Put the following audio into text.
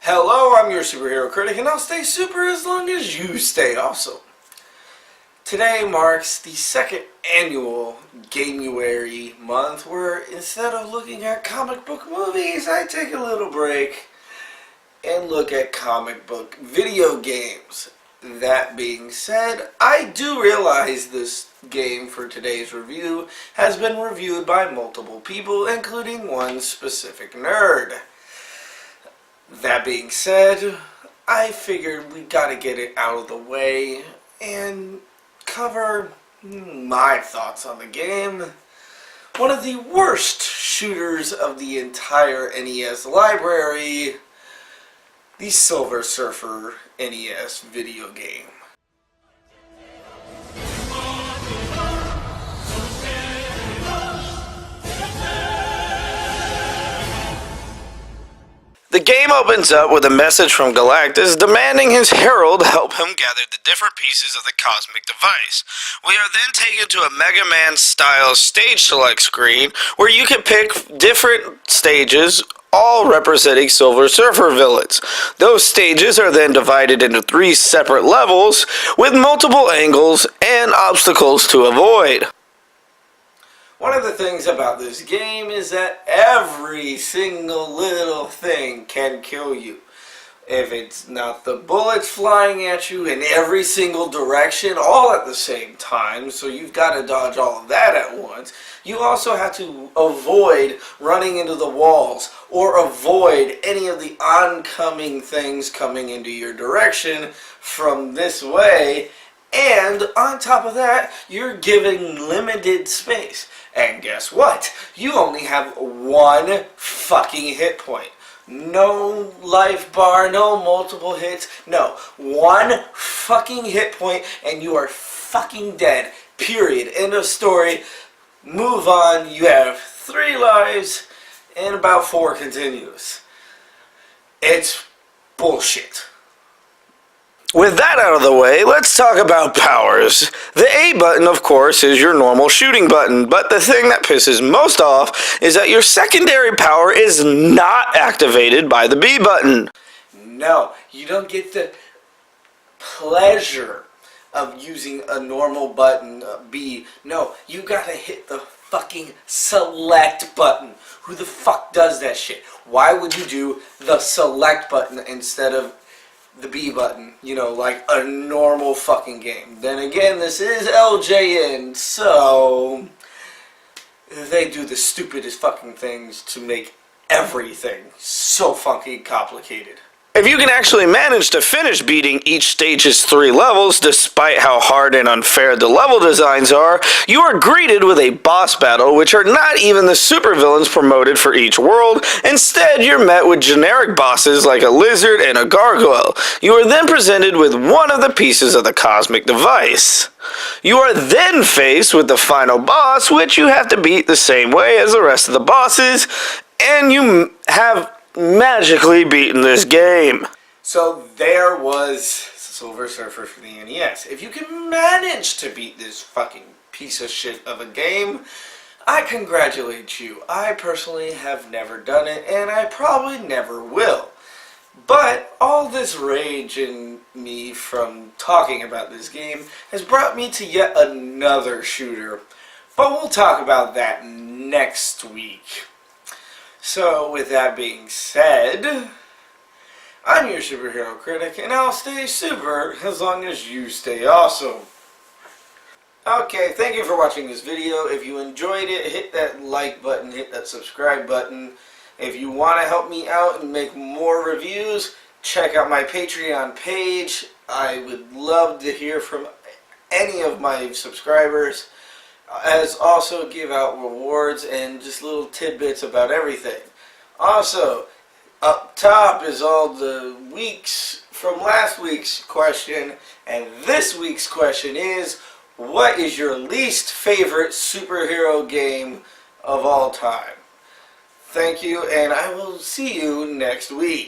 Hello, I'm your superhero critic, and I'll stay super as long as you stay also. Today marks the second annual Gamuary month where instead of looking at comic book movies, I take a little break and look at comic book video games. That being said, I do realize this game for today's review has been reviewed by multiple people, including one specific nerd. That being said, I figured we gotta get it out of the way and cover my thoughts on the game. One of the worst shooters of the entire NES library, the Silver Surfer NES video game. The game opens up with a message from Galactus demanding his herald help him gather the different pieces of the cosmic device. We are then taken to a Mega Man style stage select screen where you can pick different stages, all representing Silver Surfer villains. Those stages are then divided into 3 separate levels with multiple angles and obstacles to avoid. One of the things about this game is that every single little thing can kill you. If it's not the bullets flying at you in every single direction, all at the same time, so you've got to dodge all of that at once, you also have to avoid running into the walls or avoid any of the oncoming things coming into your direction from this way. And on top of that, you're given limited space. And guess what? You only have 1 fucking hit point. No life bar, no multiple hits, no. 1 fucking hit point and you are fucking dead. Period. End of story. Move on. You have 3 lives and about 4 continuous. It's bullshit. With that out of the way, let's talk about powers. The A button, of course, is your normal shooting button, but the thing that pisses most off is that your secondary power is not activated by the B button. No, you don't get the pleasure of using a normal button, B. No, you gotta hit the fucking select button. Who the fuck does that shit? Why would you do the select button instead of the B button, you know, like a normal fucking game? Then again, this is LJN, so they do the stupidest fucking things to make everything so fucking complicated. If you can actually manage to finish beating each stage's 3 levels, despite how hard and unfair the level designs are, you are greeted with a boss battle, which are not even the supervillains promoted for each world. Instead, you're met with generic bosses like a lizard and a gargoyle. You are then presented with one of the pieces of the cosmic device. You are then faced with the final boss, which you have to beat the same way as the rest of the bosses, and you have magically beaten this game. So there was Silver Surfer for the NES. If you can manage to beat this fucking piece of shit of a game, I congratulate you. I personally have never done it, and I probably never will. But all this rage in me from talking about this game has brought me to yet another shooter. But we'll talk about that next week. So, with that being said, I'm your superhero critic, and I'll stay super as long as you stay awesome. Okay, thank you for watching this video. If you enjoyed it, hit that like button, hit that subscribe button. If you want to help me out and make more reviews, check out my Patreon page. I would love to hear from any of my subscribers. As also give out rewards and just little tidbits about everything. Also, up top is all the weeks from last week's question, and this week's question is, what is your least favorite superhero game of all time? Thank you, and I will see you next week.